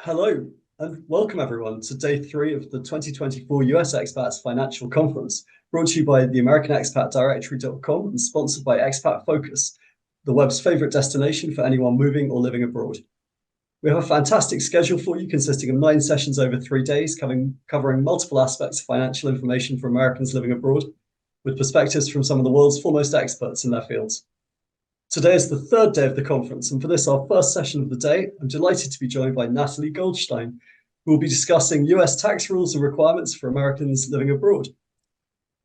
Hello and welcome everyone to day 3 of the 2024 US Expats Financial Conference, brought to you by the American Expat Directory.com and sponsored by Expat Focus, the web's favorite destination for anyone moving or living abroad. We have a fantastic schedule for you consisting of 9 sessions over 3 days, covering multiple aspects of financial information for Americans living abroad, with perspectives from some of the world's foremost experts in their fields. Today is the third day of the conference, and for this, our first session of the day, I'm delighted to be joined by Natalie Goldstein, who will be discussing US tax rules and requirements for Americans living abroad.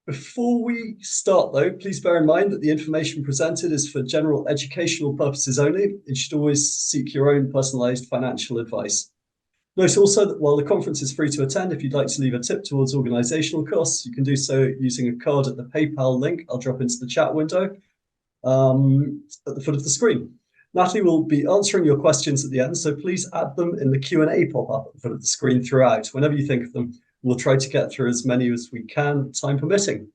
Before we start, though, please bear in mind that the information presented is for general educational purposes only and you should always seek your own personalized financial advice. Note also that while the conference is free to attend, if you'd like to leave a tip towards organizational costs, you can do so using a card at the PayPal link I'll drop into the chat window at the foot of the screen. Natalie will be answering your questions at the end, so please add them in the Q&A pop-up at the foot of the screen throughout. Whenever you think of them, we'll try to get through as many as we can, time permitting.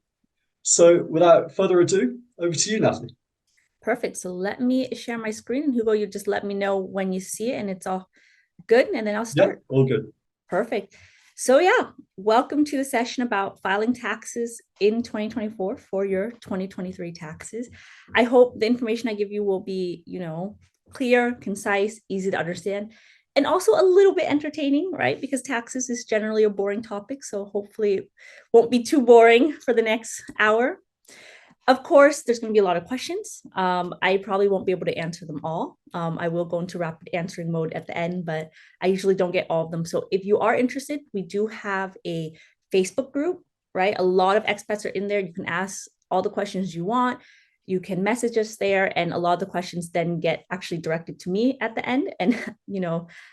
So without further ado, over to you, Natalie. Perfect. So let me share my screen, and Hugo, you just let me know when you see it and it's all good, and then I'll start. Yeah, all good. Perfect. So welcome to the session about filing taxes in 2024 for your 2023 taxes. I hope the information I give you will be, clear, concise, easy to understand, and also a little bit entertaining, right? Because taxes is generally a boring topic, so hopefully it won't be too boring for the next hour. Of course, there's going to be a lot of questions. I probably won't be able to answer them all. I will go into rapid answering mode at the end, but I usually don't get all of them. So if you are interested, we do have a Facebook group, right? A lot of expats are in there. You can ask all the questions you want. You can message us there, and a lot of the questions then get actually directed to me at the end. And,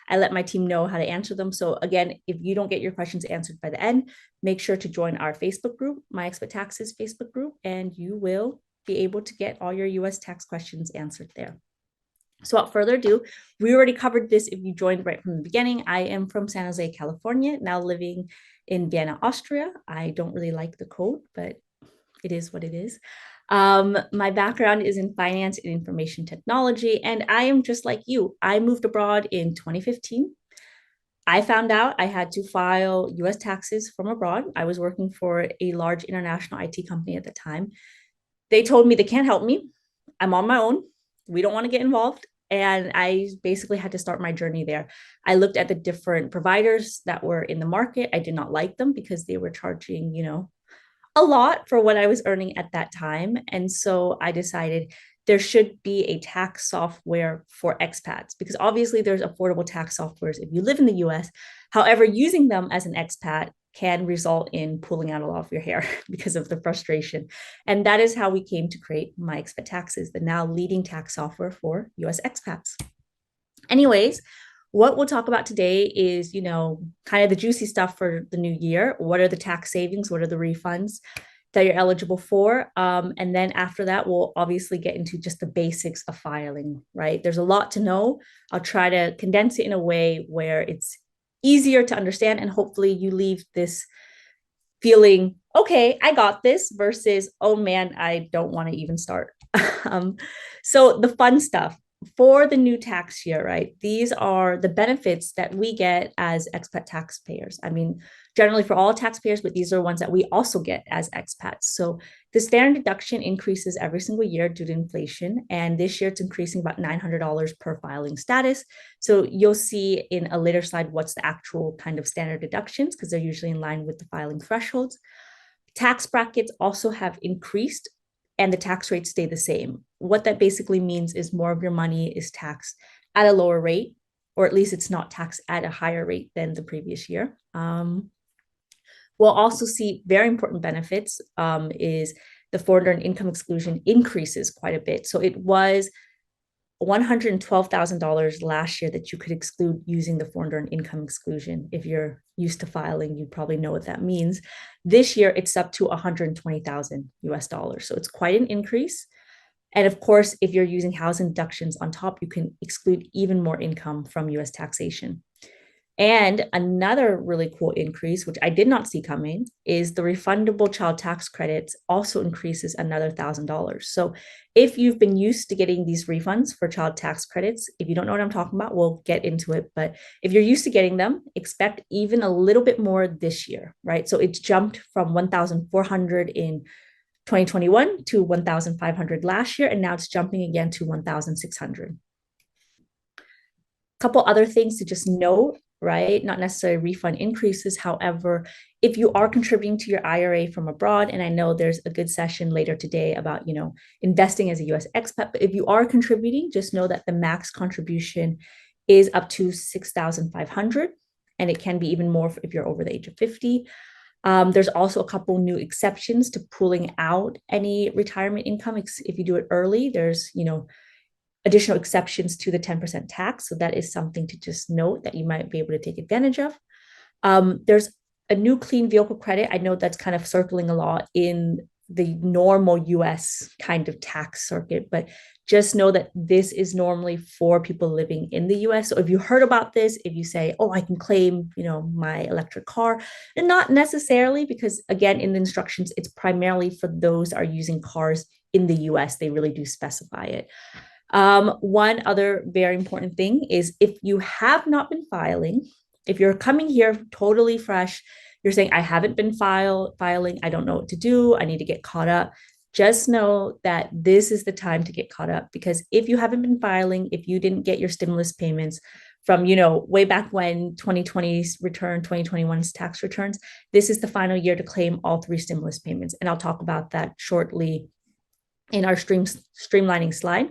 I let my team know how to answer them. So again, if you don't get your questions answered by the end, make sure to join our Facebook group, My Expat Taxes Facebook group, and you will be able to get all your US tax questions answered there. So without further ado, we already covered this if you joined right from the beginning. I am from San Jose, California, now living in Vienna, Austria. I don't really like the code, but it is what it is. My background is in finance and information technology, and I am just like you. I moved abroad in 2015. I found out I had to file US taxes from abroad. I was working for a large international IT company at the time. They told me they can't help me. I'm on my own. We don't want to get involved. And I basically had to start my journey there. I looked at the different providers that were in the market. I did not like them because they were charging, a lot for what I was earning at that time. And so I decided there should be a tax software for expats, because obviously there's affordable tax softwares if you live in the US. However, using them as an expat can result in pulling out a lot of your hair because of the frustration. And that is how we came to create My Expat Taxes, the now leading tax software for US expats. Anyways, what we'll talk about today is, kind of the juicy stuff for the new year. What are the tax savings? What are the refunds that you're eligible for? And then after that, we'll obviously get into just the basics of filing, right? There's a lot to know. I'll try to condense it in a way where it's easier to understand, and hopefully you leave this feeling, okay, I got this, versus, oh man, I don't want to even start. So the fun stuff for the new tax year, right? These are the benefits that we get as expat taxpayers. I mean, generally for all taxpayers, but these are ones that we also get as expats. So the standard deduction increases every single year due to inflation. And this year it's increasing about $900 per filing status. So you'll see in a later slide what's the actual kind of standard deductions, because they're usually in line with the filing thresholds. Tax brackets also have increased, and the tax rates stay the same. What that basically means is more of your money is taxed at a lower rate, or at least it's not taxed at a higher rate than the previous year. We'll also see very important benefits is the foreign earned income exclusion increases quite a bit. So it was $112,000 last year that you could exclude using the foreign earned income exclusion. If you're used to filing, you probably know what that means. This year, it's up to $120,000 US dollars. So it's quite an increase. And of course, if you're using housing deductions on top, you can exclude even more income from US taxation. And another really cool increase, which I did not see coming, is the refundable child tax credits also increases another $1,000. So if you've been used to getting these refunds for child tax credits, if you don't know what I'm talking about, we'll get into it. But if you're used to getting them, expect even a little bit more this year, right? So it's jumped from 1,400 in 2021 to 1,500 last year, and now it's jumping again to 1,600. Couple other things to just note, right? Not necessarily refund increases. However, if you are contributing to your IRA from abroad, and I know there's a good session later today about, investing as a US expat, but if you are contributing, just know that the max contribution is up to 6,500, and it can be even more if you're over the age of 50. There's also a couple new exceptions to pulling out any retirement income. If you do it early, there's, additional exceptions to the 10% tax. So that is something to just note that you might be able to take advantage of. There's a new clean vehicle credit. I know that's kind of circling a lot in the normal US kind of tax circuit, but just know that this is normally for people living in the US. So if you heard about this, if you say, oh, I can claim, my electric car, and not necessarily, because again, in the instructions, it's primarily for those are using cars in the US. They really do specify it. One other very important thing is if you have not been filing, if you're coming here totally fresh, you're saying, I haven't been filing, I don't know what to do, I need to get caught up. Just know that this is the time to get caught up, because if you haven't been filing, if you didn't get your stimulus payments from, way back when 2020's return, 2021's tax returns, this is the final year to claim all 3 stimulus payments. And I'll talk about that shortly in our streamlining slide.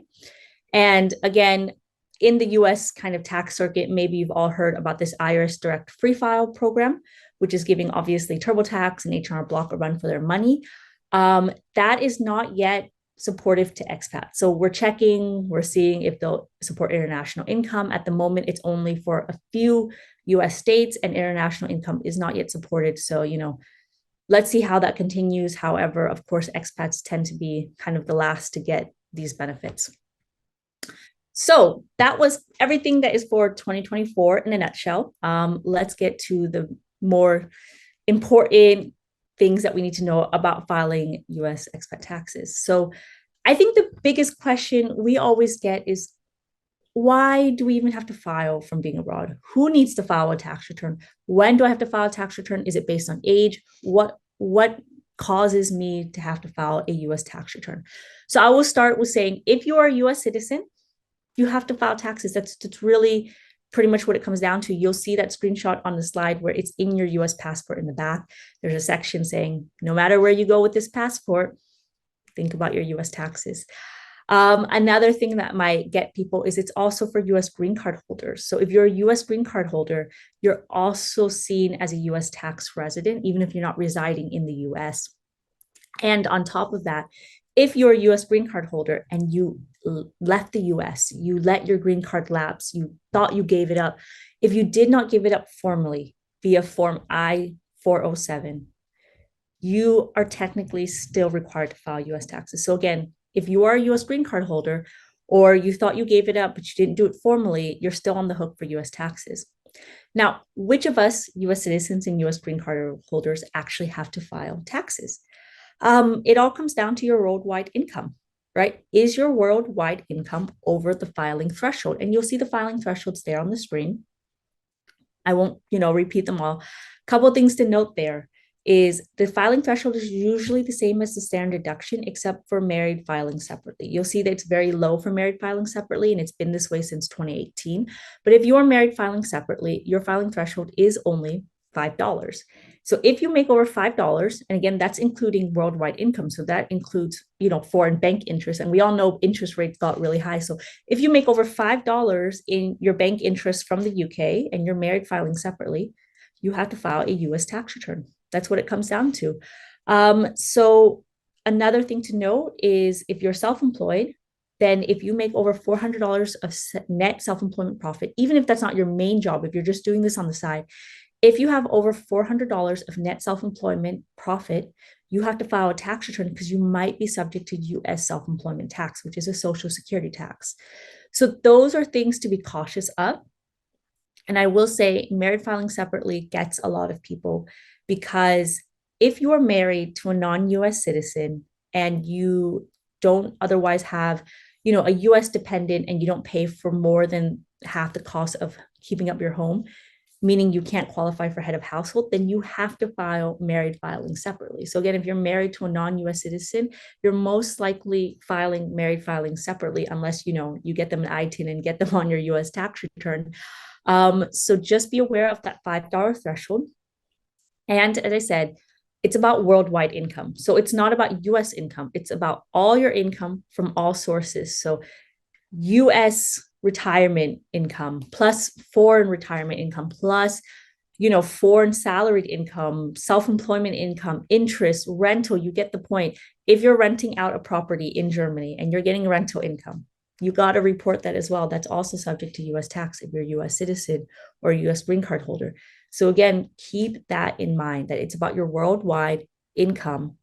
And again, in the US kind of tax circuit, maybe you've all heard about this IRS Direct Free File program, which is giving obviously TurboTax and H&R Block a run for their money. That is not yet supportive to expats. So we're seeing if they'll support international income. At the moment, it's only for a few US states, and international income is not yet supported. So, let's see how that continues. However, of course, expats tend to be kind of the last to get these benefits. So that was everything that is for 2024 in a nutshell. Let's get to the more important things that we need to know about filing US expat taxes. So I think the biggest question we always get is, why do we even have to file from being abroad? Who needs to file a tax return? When do I have to file a tax return? Is it based on age? What causes me to have to file a US tax return? So I will start with saying, if you are a US citizen, you have to file taxes. That's really pretty much what it comes down to. You'll see that screenshot on the slide where it's in your US passport in the back. There's a section saying, no matter where you go with this passport, think about your US taxes. Another thing that might get people is it's also for US green card holders. So if you're a US green card holder, you're also seen as a US tax resident, even if you're not residing in the US. And on top of that, if you're a US green card holder and you left the US, you let your green card lapse, you thought you gave it up. If you did not give it up formally via Form I-407, you are technically still required to file US taxes. So again, if you are a US green card holder, or you thought you gave it up, but you didn't do it formally, you're still on the hook for US taxes. Now, which of us, US citizens and US green card holders, actually have to file taxes? It all comes down to your worldwide income, right? Is your worldwide income over the filing threshold? And you'll see the filing thresholds there on the screen. I won't, repeat them all. A couple of things to note there is the filing threshold is usually the same as the standard deduction, except for married filing separately. You'll see that it's very low for married filing separately, and it's been this way since 2018. But if you are married filing separately, your filing threshold is only $5. So if you make over $5, and again, that's including worldwide income. So that includes, foreign bank interest. And we all know interest rates got really high. So if you make over $5 in your bank interest from the UK and you're married filing separately, you have to file a US tax return. That's what it comes down to. So another thing to note is if you're self-employed, then if you make over $400 of net self-employment profit, even if that's not your main job, if you're just doing this on the side, if you have over $400 of net self-employment profit, you have to file a tax return because you might be subject to US self-employment tax, which is a Social Security tax. So those are things to be cautious of. And I will say, married filing separately gets a lot of people because if you are married to a non-US citizen and you don't otherwise have, a US dependent and you don't pay for more than half the cost of keeping up your home, meaning you can't qualify for head of household, then you have to file married filing separately. So again, if you're married to a non-US citizen, you're most likely filing married filing separately unless you get them an ITIN and get them on your US tax return. So just be aware of that $5 threshold. And as I said, it's about worldwide income. So it's not about US income, it's about all your income from all sources. So US retirement income plus foreign retirement income plus foreign salaried income, self-employment income, interest, rental. You get the point. If you're renting out a property in Germany and you're getting rental income, you got to report that as well. That's also subject to US tax if you're a US citizen or a US green card holder. So again, keep that in mind, that it's about your worldwide income,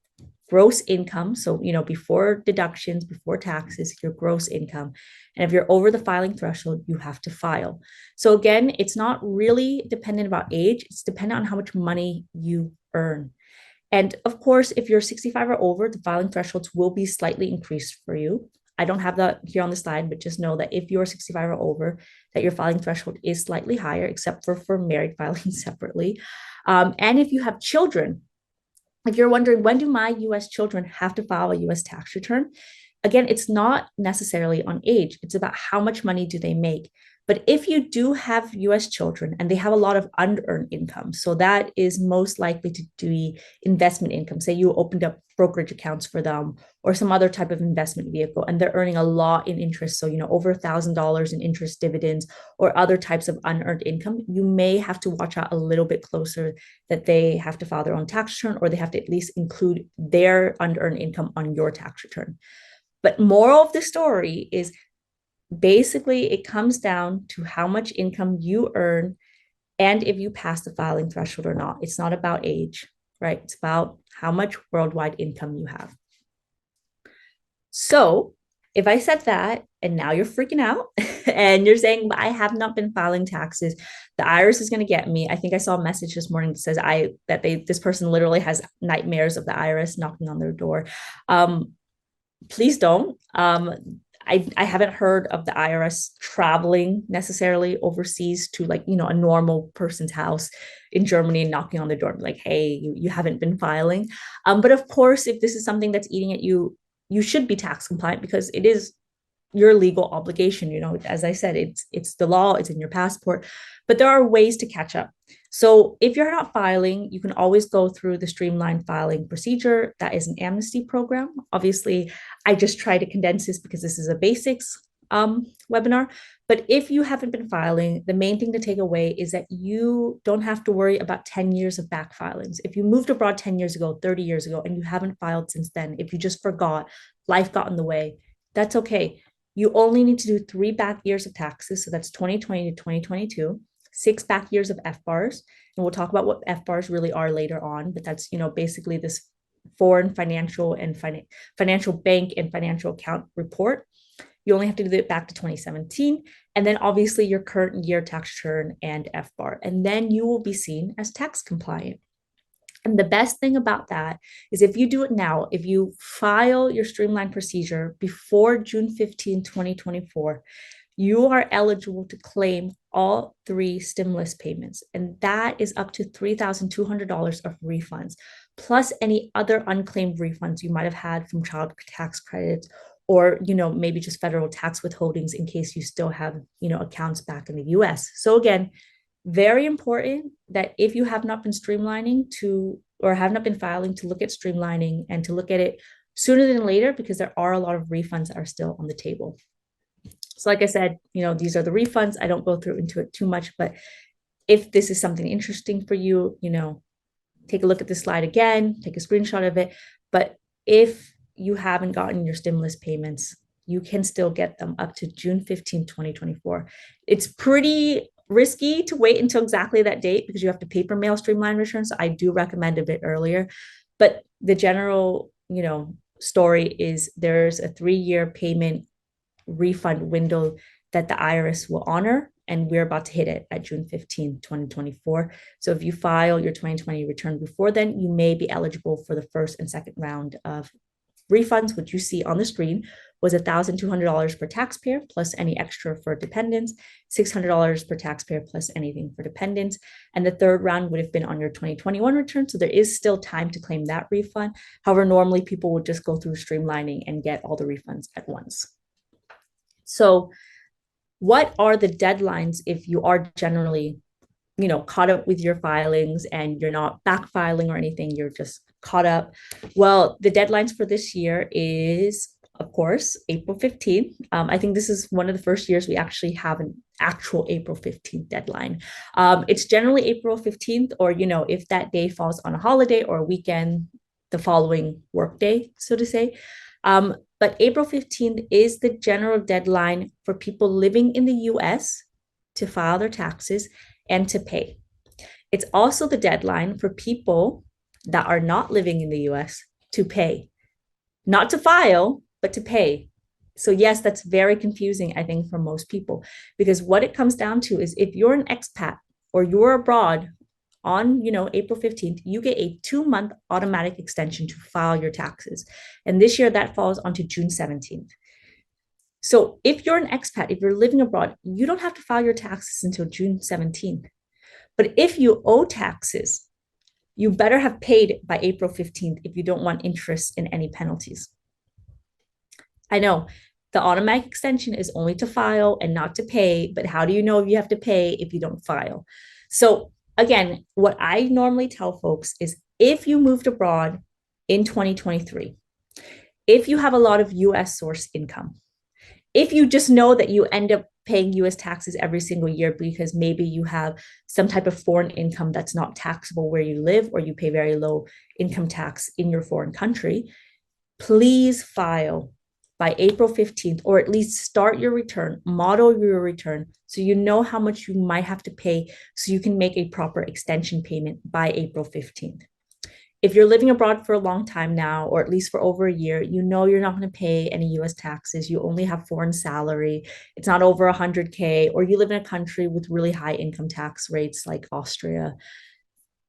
gross income. So, before deductions, before taxes, your gross income. And if you're over the filing threshold, you have to file. So again, it's not really dependent about age. It's dependent on how much money you earn. And of course, if you're 65 or over, the filing thresholds will be slightly increased for you. I don't have that here on the slide, but just know that if you're 65 or over, that your filing threshold is slightly higher, except for married filing separately. And if you have children, if you're wondering, when do my US children have to file a US tax return? Again, it's not necessarily on age. It's about how much money do they make. But if you do have US children and they have a lot of unearned income, so that is most likely to be investment income. Say you opened up brokerage accounts for them or some other type of investment vehicle, and they're earning a lot in interest. So, over $1,000 in interest dividends or other types of unearned income, you may have to watch out a little bit closer that they have to file their own tax return, or they have to at least include their unearned income on your tax return. But moral of the story is basically it comes down to how much income you earn and if you pass the filing threshold or not. It's not about age, right? It's about how much worldwide income you have. So if I said that and now you're freaking out and you're saying, I have not been filing taxes, the IRS is going to get me. I think I saw a message this morning that says this person literally has nightmares of the IRS knocking on their door. Please don't. I haven't heard of the IRS traveling necessarily overseas to a normal person's house in Germany and knocking on the door like, hey, you haven't been filing. But of course, if this is something that's eating at you, you should be tax compliant because it is your legal obligation. As I said, it's the law, it's in your passport, but there are ways to catch up. So if you're not filing, you can always go through the streamlined filing procedure. That is an amnesty program. Obviously, I just try to condense this because this is a basics webinar. But if you haven't been filing, the main thing to take away is that you don't have to worry about 10 years of back filings. If you moved abroad 10 years ago, 30 years ago, and you haven't filed since then, if you just forgot, life got in the way, that's okay. You only need to do 3 back years of taxes. So that's 2020 to 2022, 6 back years of FBARs. And we'll talk about what FBARs really are later on, but that's, basically this foreign financial and financial bank and financial account report. You only have to do it back to 2017. And then obviously your current year tax return and FBAR. And then you will be seen as tax compliant. And the best thing about that is if you do it now, if you file your streamlined procedure before June 15, 2024, you are eligible to claim all 3 stimulus payments. And that is up to $3,200 of refunds, plus any other unclaimed refunds you might have had from child tax credits or, maybe just federal tax withholdings in case you still have, accounts back in the US. So again, very important that if you have not been streamlining or have not been filing, to look at streamlining and to look at it sooner than later, because there are a lot of refunds that are still on the table. So like I said, these are the refunds. I don't go through into it too much, but if this is something interesting for you, take a look at this slide again, take a screenshot of it. But if you haven't gotten your stimulus payments, you can still get them up to June 15, 2024. It's pretty risky to wait until exactly that date because you have to paper mail streamline returns. So I do recommend a bit earlier. But the general, story is there's a 3-year payment refund window that the IRS will honor. and we're about to hit it at June 15, 2024. So if you file your 2020 return before then, you may be eligible for the first and second round of refunds, which you see on the screen, was $1,200 per taxpayer plus any extra for dependents, $600 per taxpayer plus anything for dependents. And the third round would have been on your 2021 return. So there is still time to claim that refund. However, normally people would just go through streamlining and get all the refunds at once. So what are the deadlines if you are generally, caught up with your filings and you're not back filing or anything, you're just caught up? Well, the deadlines for this year is, of course, April 15th. I think this is one of the first years we actually have an actual April 15th deadline. It's generally April 15th, or, if that day falls on a holiday or a weekend, the following workday, so to say. But April 15th is the general deadline for people living in the US to file their taxes and to pay. It's also the deadline for people that are not living in the US to pay, not to file, but to pay. So yes, that's very confusing, I think, for most people, because what it comes down to is if you're an expat or you're abroad on, April 15th, you get a 2-month automatic extension to file your taxes. And this year that falls onto June 17th. So if you're an expat, if you're living abroad, you don't have to file your taxes until June 17th. But if you owe taxes, you better have paid by April 15th if you don't want interest in any penalties. I know the automatic extension is only to file and not to pay, but how do you know if you have to pay if you don't file? So again, what I normally tell folks is if you moved abroad in 2023, if you have a lot of US source income, if you just know that you end up paying US taxes every single year because maybe you have some type of foreign income that's not taxable where you live, or you pay very low income tax in your foreign country, please file by April 15th, or at least start your return, model your return, so you know how much you might have to pay so you can make a proper extension payment by April 15th. If you're living abroad for a long time now, or at least for over a year, you know you're not going to pay any US taxes. You only have foreign salary. It's not over 100K, or you live in a country with really high income tax rates like Austria.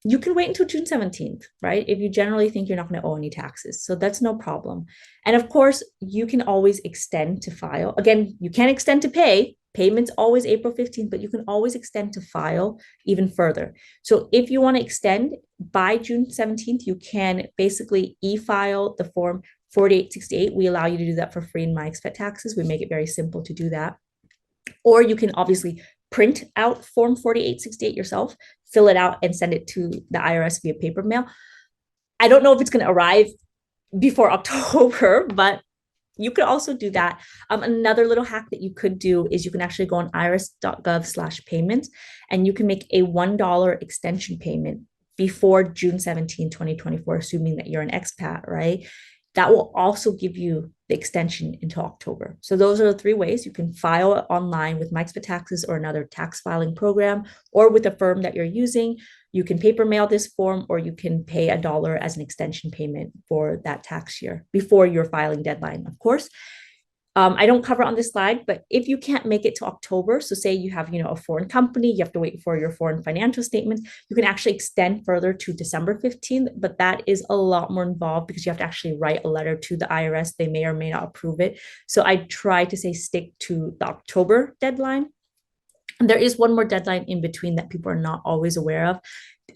You can wait until June 17th, right? If you generally think you're not going to owe any taxes. So that's no problem. And of course, you can always extend to file. Again, you can't extend to pay. Payment's always April 15th, but you can always extend to file even further. So if you want to extend by June 17th, you can basically e-file the form 4868. We allow you to do that for free in My Expat Taxes. We make it very simple to do that. Or you can obviously print out form 4868 yourself, fill it out, and send it to the IRS via paper mail. I don't know if it's going to arrive before October, but you could also do that. Another little hack that you could do is you can actually go on irs.gov/payments, and you can make a $1 extension payment before June 17, 2024, assuming that you're an expat, right? That will also give you the extension into October. So those are the 3 ways you can file online with My Expat Taxes or another tax filing program, or with a firm that you're using. You can paper mail this form, or you can pay $1 as an extension payment for that tax year before your filing deadline, of course. I don't cover on this slide, but if you can't make it to October, so say you have, a foreign company, you have to wait for your foreign financial statements, you can actually extend further to December 15th, but that is a lot more involved because you have to actually write a letter to the IRS. They may or may not approve it. So I try to say stick to the October deadline. And there is one more deadline in between that people are not always aware of.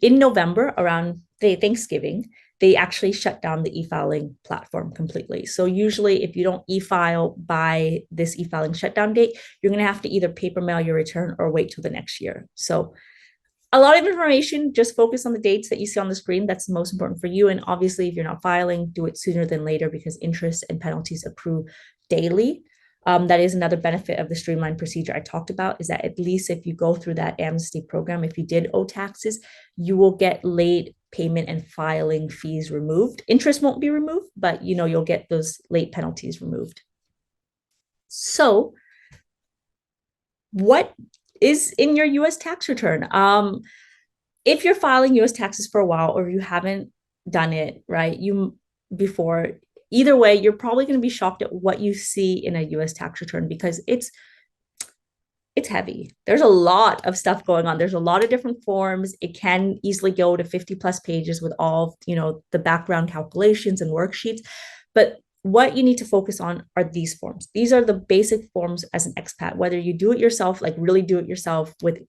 In November, around Thanksgiving, they actually shut down the e-filing platform completely. So usually if you don't e-file by this e-filing shutdown date, you're going to have to either paper mail your return or wait till the next year. So a lot of information, just focus on the dates that you see on the screen. That's the most important for you. And obviously, if you're not filing, do it sooner than later because interest and penalties accrue daily. That is another benefit of the streamlined procedure I talked about, is that at least if you go through that amnesty program, if you did owe taxes, you will get late payment and filing fees removed. Interest won't be removed, but you'll get those late penalties removed. So what is in your US tax return? If you're filing US taxes for a while, or you haven't done it right before, either way, you're probably going to be shocked at what you see in a US tax return, because it's it's heavy. There's a lot of stuff going on. There's a lot of different forms. It can easily go to 50 plus pages with all, the background calculations and worksheets. But what you need to focus on are these forms. These are the basic forms as an expat, whether you do it yourself, like really do it yourself with,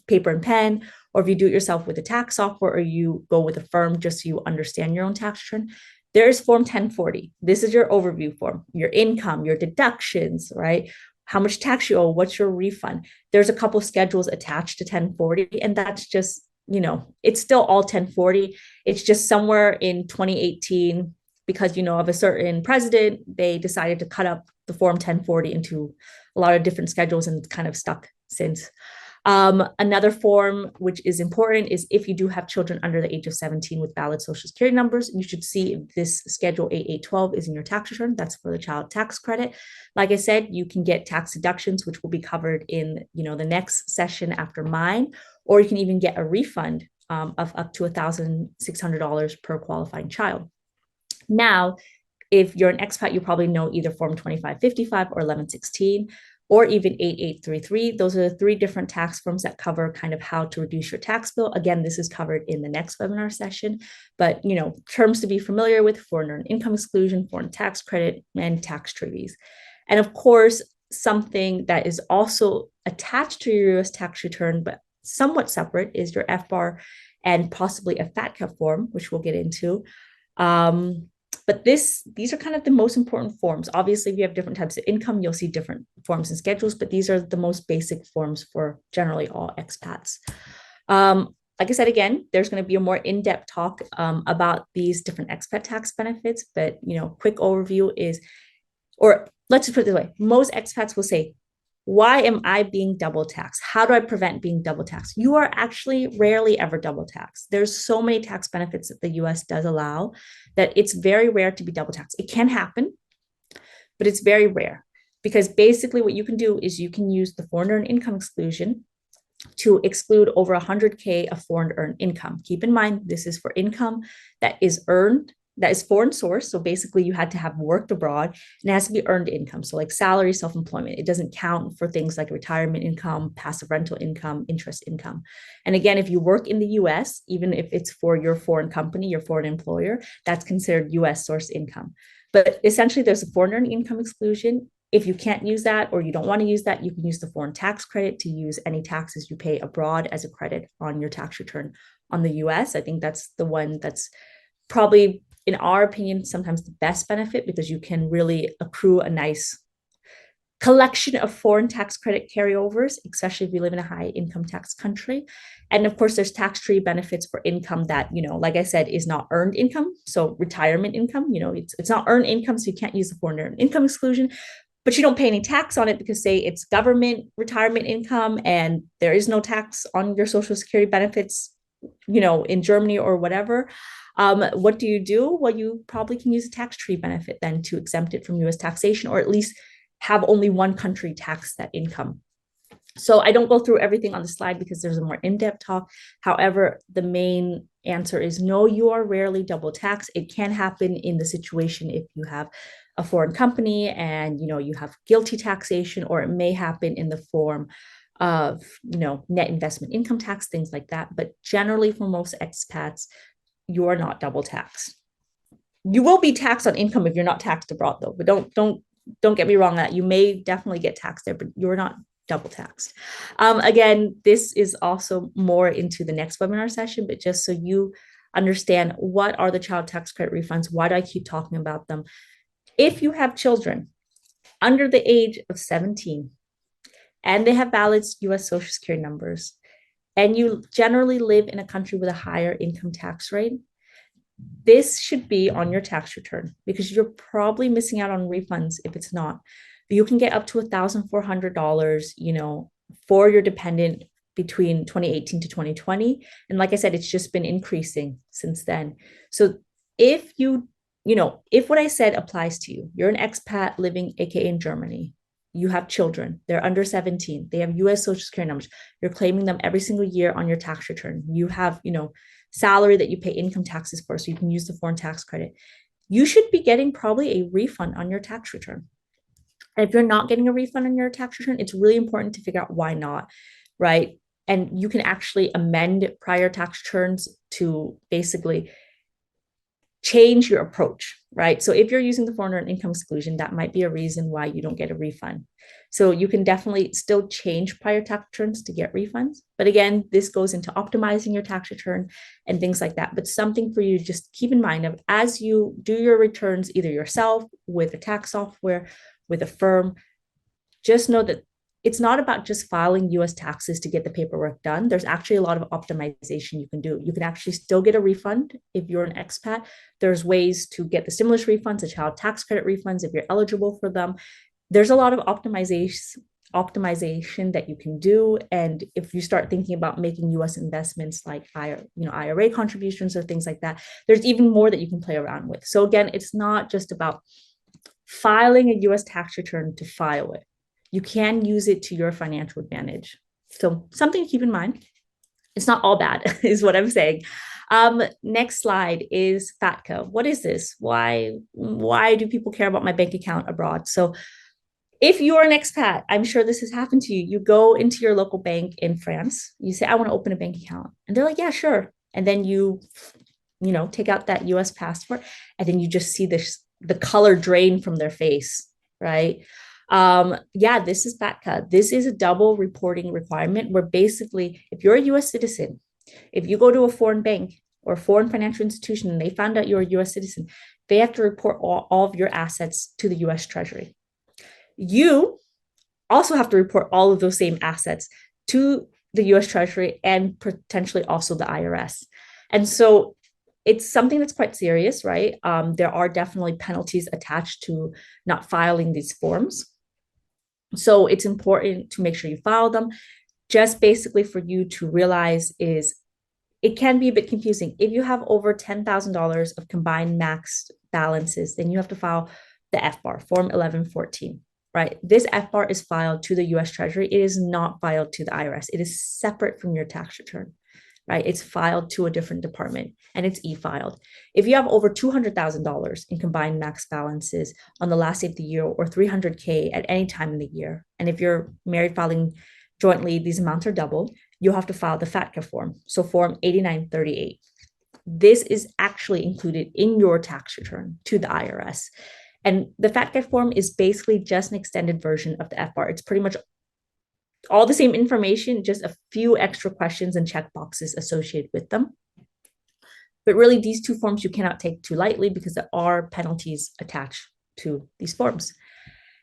paper and pen, or if you do it yourself with a tax software, or you go with a firm just so you understand your own tax return. There's form 1040. This is your overview form, your income, your deductions, right? How much tax you owe, what's your refund. There's a couple schedules attached to 1040, and that's just, it's still all 1040. It's just somewhere in 2018, because, of a certain president, they decided to cut up the form 1040 into a lot of different schedules, and it's kind of stuck since. Another form which is important is if you do have children under the age of 17 with valid social security numbers, you should see if this schedule 8812 is in your tax return. That's for the child tax credit. Like I said, you can get tax deductions, which will be covered in the next session after mine, or you can even get a refund of up to $1,600 per qualifying child. Now, if you're an expat, you probably know either Form 2555 or 1116, or even 8833. Those are the three different tax forms that cover kind of how to reduce your tax bill. Again, this is covered in the next webinar session, but terms to be familiar with: foreign earned income exclusion, foreign tax credit, and tax treaties. And of course, something that is also attached to your US tax return, but somewhat separate, is your FBAR and possibly a FATCA form, which we'll get into. But these are kind of the most important forms. Obviously, if you have different types of income, you'll see different forms and schedules, but these are the most basic forms for generally all expats. Like I said, again, there's going to be a more in-depth talk about these different expat tax benefits, but quick overview is, or let's just put it this way, most expats will say, why am I being double taxed? How do I prevent being double taxed? You are actually rarely ever double taxed. There's so many tax benefits that the US does allow that it's very rare to be double taxed. It can happen, but it's very rare, because basically what you can do is you can use the foreign earned income exclusion to exclude over 100K of foreign earned income. Keep in mind, this is for income that is earned, that is foreign source. So basically you had to have worked abroad, and it has to be earned income. So like salary, self-employment, it doesn't count for things like retirement income, passive rental income, interest income. And again, if you work in the US, even if it's for your foreign company, your foreign employer, that's considered US source income. But essentially there's a foreign earned income exclusion. If you can't use that, or you don't want to use that, you can use the foreign tax credit to use any taxes you pay abroad as a credit on your tax return on the US. I think that's the one that's probably, in our opinion, sometimes the best benefit, because you can really accrue a nice collection of foreign tax credit carryovers, especially if you live in a high income tax country. And of course, there's tax free benefits for income that, like I said, is not earned income. So retirement income, it's not earned income, so you can't use the foreign earned income exclusion, but you don't pay any tax on it because, say, it's government retirement income and there is no tax on your social security benefits, in Germany or whatever. What do you do? Well, you probably can use a tax free benefit then to exempt it from US taxation, or at least have only one country tax that income. So I don't go through everything on the slide because there's a more in-depth talk. However, the main answer is no, you are rarely double taxed. It can happen in the situation if you have a foreign company and you have guilty taxation, or it may happen in the form of net investment income tax, things like that. But generally, for most expats, you are not double taxed. You will be taxed on income if you're not taxed abroad, though. But don't get me wrong, that you may definitely get taxed there, but you're not double taxed. Again, this is also more into the next webinar session, but just so you understand, what are the child tax credit refunds? Why do I keep talking about them? If you have children under the age of 17 and they have valid US Social Security numbers, and you generally live in a country with a higher income tax rate, this should be on your tax return, because you're probably missing out on refunds if it's not. But you can get up to $1,400, for your dependent between 2018 to 2020. And like I said, it's just been increasing since then. So if if what I said applies to you, you're an expat living, AKA in Germany, you have children, they're under 17, they have US Social Security numbers, you're claiming them every single year on your tax return, you have, salary that you pay income taxes for, so you can use the foreign tax credit, you should be getting probably a refund on your tax return. And if you're not getting a refund on your tax return, it's really important to figure out why not, right? And you can actually amend prior tax returns to basically change your approach, right? So if you're using the foreign earned income exclusion, that might be a reason why you don't get a refund. So you can definitely still change prior tax returns to get refunds. But again, this goes into optimizing your tax return and things like that. But something for you to just keep in mind of as you do your returns, either yourself, with a tax software, with a firm, just know that it's not about just filing US taxes to get the paperwork done. There's actually a lot of optimization you can do. You can actually still get a refund if you're an expat. There's ways to get the stimulus refunds, the child tax credit refunds if you're eligible for them. There's a lot of optimization that you can do. And if you start thinking about making US investments like IRA contributions or things like that, there's even more that you can play around with. So again, it's not just about filing a US tax return to file it. You can use it to your financial advantage. So something to keep in mind. It's not all bad, is what I'm saying. Next slide is FATCA. What is this? Why do people care about my bank account abroad? So if you're an expat, I'm sure this has happened to you. You go into your local bank in France. You say, I want to open a bank account. And they're like, yeah, sure. And then you take out that US passport, and then you just see the color drain from their face, right? Yeah, this is FATCA. This is a double reporting requirement where basically, if you're a US citizen, if you go to a foreign bank or a foreign financial institution and they found out you're a US citizen, they have to report all of your assets to the US Treasury. You also have to report all of those same assets to the US Treasury and potentially also the IRS. And so it's something that's quite serious, right? There are definitely penalties attached to not filing these forms. So it's important to make sure you file them. Just basically for you to realize is it can be a bit confusing. If you have over $10,000 of combined max balances, then you have to file the FBAR, Form 1114, right? This FBAR is filed to the US Treasury. It is not filed to the IRS. It is separate from your tax return, right? It's filed to a different department and it's e-filed. If you have over $200,000 in combined max balances on the last day of the year or 300K at any time in the year, and if you're married filing jointly, these amounts are doubled, you'll have to file the FATCA form. So Form 8938. This is actually included in your tax return to the IRS. And the FATCA form is basically just an extended version of the FBAR. It's pretty much all the same information, just a few extra questions and check boxes associated with them. But really, these two forms you cannot take too lightly because there are penalties attached to these forms.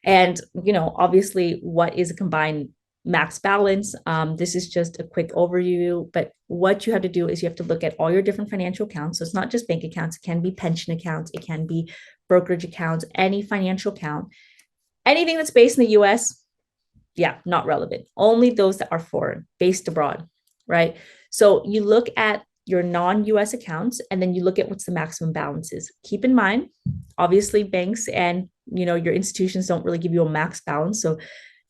And, obviously, what is a combined max balance? This is just a quick overview, but what you have to do is you have to look at all your different financial accounts. So it's not just bank accounts, it can be pension accounts, it can be brokerage accounts, any financial account, anything that's based in the US. Yeah, not relevant. Only those that are foreign, based abroad, right? So you look at your non-US accounts and then you look at what's the maximum balances. Keep in mind, obviously banks and your institutions don't really give you a max balance. So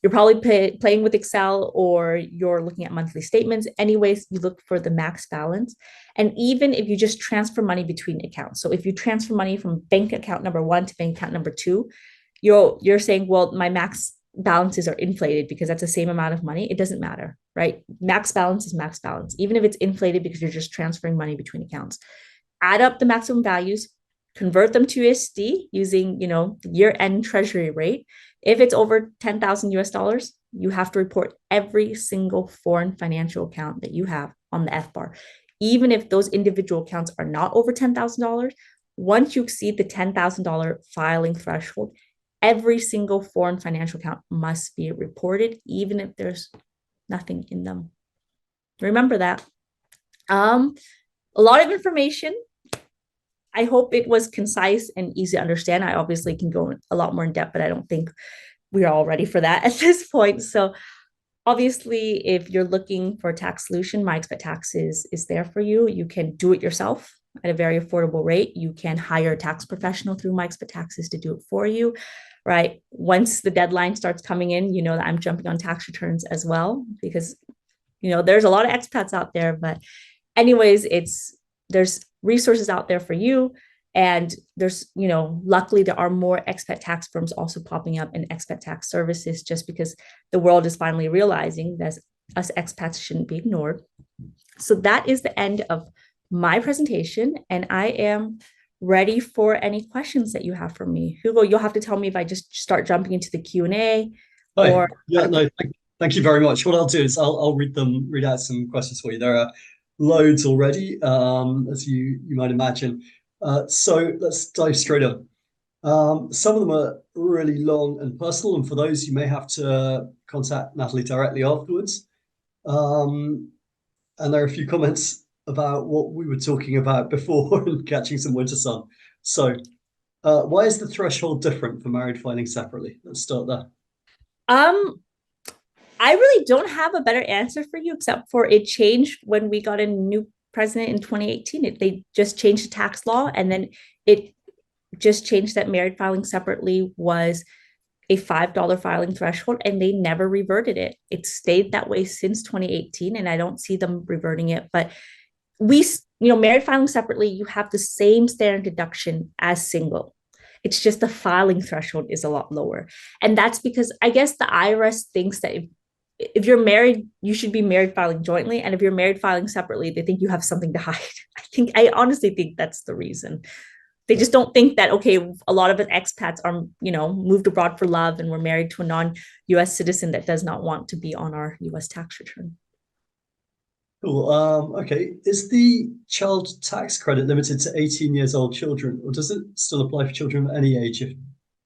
you're probably playing with Excel or you're looking at monthly statements. Anyways, you look for the max balance. And even if you just transfer money between accounts. So if you transfer money from bank account number 1 to bank account number 2, you're saying, well, my max balances are inflated because that's the same amount of money. It doesn't matter, right? Max balance is max balance, even if it's inflated because you're just transferring money between accounts. Add up the maximum values, convert them to USD using, the year-end treasury rate. If it's over 10,000 US dollars, you have to report every single foreign financial account that you have on the FBAR. Even if those individual accounts are not over $10,000, once you exceed the $10,000 filing threshold, every single foreign financial account must be reported, even if there's nothing in them. Remember that. A lot of information. I hope it was concise and easy to understand. I obviously can go a lot more in depth, but I don't think we're all ready for that at this point. So obviously, if you're looking for a tax solution, My Expat Taxes is there for you. You can do it yourself at a very affordable rate. You can hire a tax professional through My Expat Taxes to do it for you, right? Once the deadline starts coming in, you know that I'm jumping on tax returns as well because, there's a lot of expats out there. But anyways, there's resources out there for you. And there's, luckily there are more expat tax firms also popping up and expat tax services, just because the world is finally realizing that us expats shouldn't be ignored. So that is the end of my presentation, and I am ready for any questions that you have for me. Hugo, you'll have to tell me if I just start jumping into the Q&A Hi. or. Yeah, no, thank you very much. What I'll do is I'll read out some questions for you. There are loads already, as you might imagine. So let's dive straight in. Some of them are really long and personal, and for those you may have to contact Natalie directly afterwards. And there are a few comments about what we were talking about before and catching some winter sun. So, why is the threshold different for married filing separately? Let's start there. Um, I really don't have a better answer for you, except for it changed when we got a new president in 2018. They just changed the tax law, and then it just changed that married filing separately was a $5 filing threshold, and they never reverted it. It stayed that way since 2018, and I don't see them reverting it. But married filing separately, you have the same standard deduction as single. It's just the filing threshold is a lot lower. And that's because I guess the IRS thinks that if you're married, you should be married filing jointly. And if you're married filing separately, they think you have something to hide. I honestly think that's the reason. They just don't think that, okay, a lot of expats are, moved abroad for love and we're married to a non-US citizen that does not want to be on our US tax return. Cool. Okay. Is the child tax credit limited to 18 years old children, or does it still apply for children at any age if,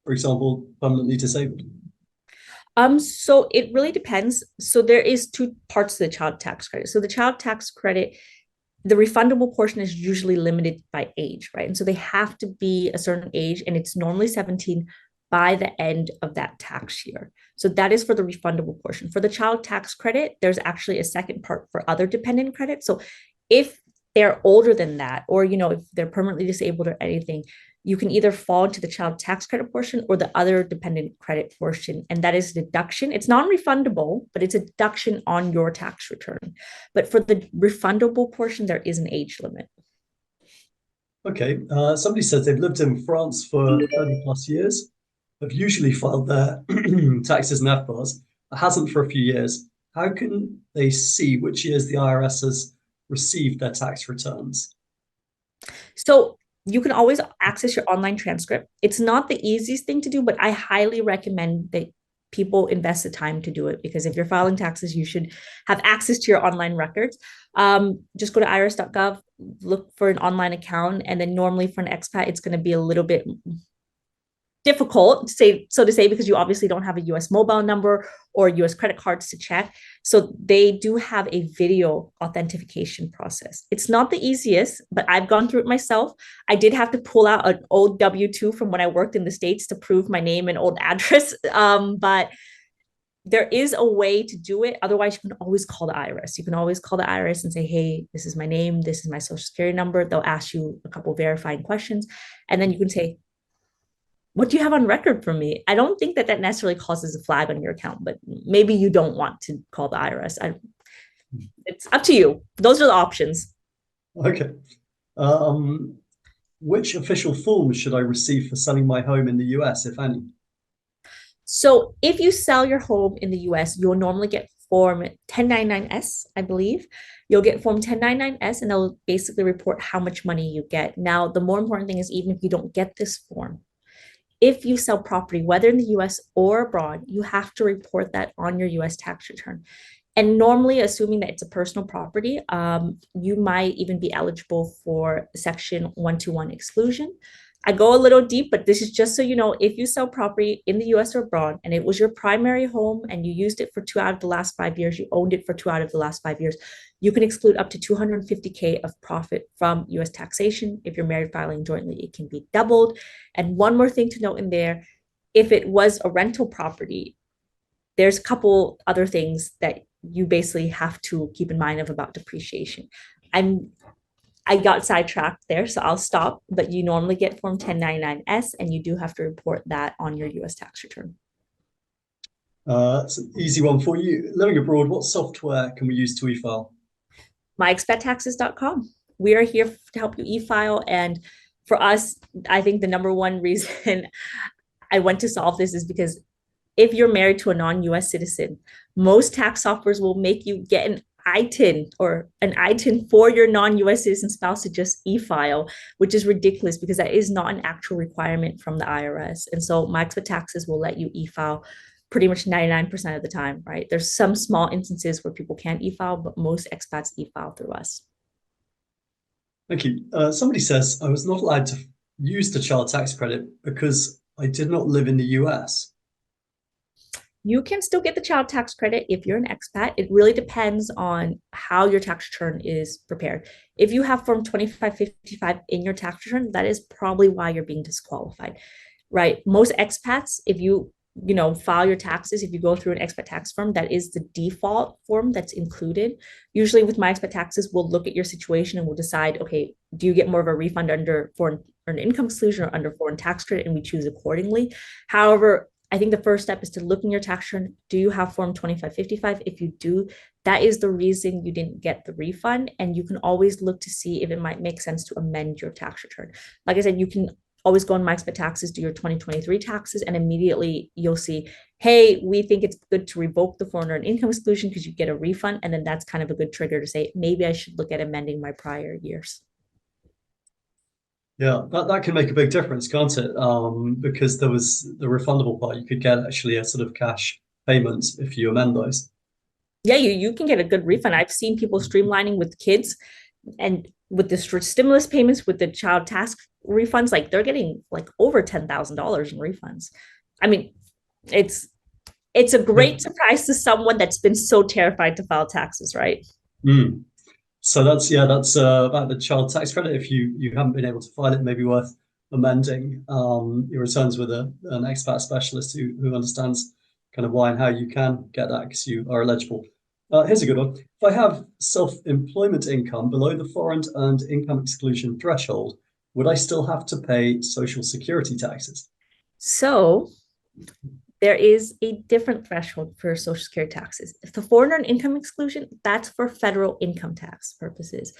for example, permanently disabled? So it really depends. So there is two parts to the child tax credit. So the child tax credit, the refundable portion is usually limited by age, right? And so they have to be a certain age, and it's normally 17 by the end of that tax year. So that is for the refundable portion. For the child tax credit, there's actually a second part for other dependent credit. So if they're older than that, or if they're permanently disabled or anything, you can either fall into the child tax credit portion or the other dependent credit portion. And that is deduction. It's non-refundable, but it's a deduction on your tax return. But for the refundable portion, there is an age limit. Okay. Somebody says they've lived in France for 30 plus years, have usually filed their taxes and FBARs, hasn't for a few years. How can they see which years the IRS has received their tax returns? So you can always access your online transcript. It's not the easiest thing to do, but I highly recommend that people invest the time to do it, because if you're filing taxes, you should have access to your online records. Just go to irs.gov, look for an online account, and then normally for an expat, it's going to be a little bit difficult to say, because you obviously don't have a US mobile number or US credit cards to check. So they do have a video authentication process. It's not the easiest, but I've gone through it myself. I did have to pull out an old W-2 from when I worked in the States to prove my name and old address. But there is a way to do it. Otherwise, you can always call the IRS. You can always call the IRS and say, hey, this is my name, this is my social security number. They'll ask you a couple verifying questions. And then you can say, what do you have on record for me? I don't think that necessarily causes a flag on your account, but maybe you don't want to call the IRS. It's up to you. Those are the options. Okay. Which official forms should I receive for selling my home in the US, if any? So if you sell your home in the US, you'll normally get Form 1099-S, I believe. You'll get Form 1099-S, and they'll basically report how much money you get. Now, the more important thing is, even if you don't get this form, if you sell property, whether in the US or abroad, you have to report that on your US tax return. And normally, assuming that it's a personal property, you might even be eligible for Section 121 exclusion. I go a little deep, but this is just so you know, if you sell property in the US or abroad and it was your primary home and you used it for 2 out of the last 5 years, you owned it for 2 out of the last 5 years, you can exclude up to 250K of profit from US taxation. If you're married filing jointly, it can be doubled. And one more thing to note in there, if it was a rental property, there's a couple other things that you basically have to keep in mind about depreciation. I got sidetracked there, so I'll stop. But you normally get Form 1099-S, and you do have to report that on your US tax return. It's an easy one for you. Living abroad, what software can we use to e-file? myexpattaxes.com. We are here to help you e-file, and For us, I think the number one reason I went to solve this is because if you're married to a non-US citizen, most tax softwares will make you get an ITIN or an ITIN for your non-US citizen spouse to just e-file, which is ridiculous because that is not an actual requirement from the IRS. And so my Expat taxes will let you e-file pretty much 99% of the time, right? There's some small instances where people can't e-file, but most expats e-file through us. Thank you. Somebody says I was not allowed to use the child tax credit because I did not live in the US. You can still get the child tax credit if you're an expat. It really depends on how your tax return is prepared. If you have Form 2555 in your tax return, that is probably why you're being disqualified, right? Most expats, if you file your taxes, if you go through an expat tax form, that is the default form that's included. Usually with my expat taxes, we'll look at your situation and we'll decide, okay, do you get more of a refund under foreign earned income exclusion or under foreign tax credit? And we choose accordingly. However, I think the first step is to look in your tax return. Do you have Form 2555? If you do, that is the reason you didn't get the refund. And you can always look to see if it might make sense to amend your tax return. Like I said, you can always go on My Expat Taxes, do your 2023 taxes, and immediately you'll see, hey, we think it's good to revoke the foreign earned income exclusion because you get a refund. And then that's kind of a good trigger to say, maybe I should look at amending my prior years. Yeah, that can make a big difference, can't it? Because there was the refundable part, you could get actually a sort of cash payment if you amend those. Yeah, you can get a good refund. I've seen people streamlining with kids and with the stimulus payments, with the child tax refunds, like they're getting like over $10,000 in refunds. I mean, it's a great surprise to someone that's been so terrified to file taxes, right? Mm. So that's about the child tax credit. If you haven't been able to file it, maybe worth amending your returns with an expat specialist who understands kind of why and how you can get that because you are eligible. Here's a good one. If I have self-employment income below the foreign earned income exclusion threshold, would I still have to pay social security taxes? So there is a different threshold for social security taxes. If the foreign earned income exclusion, that's for federal income tax purposes.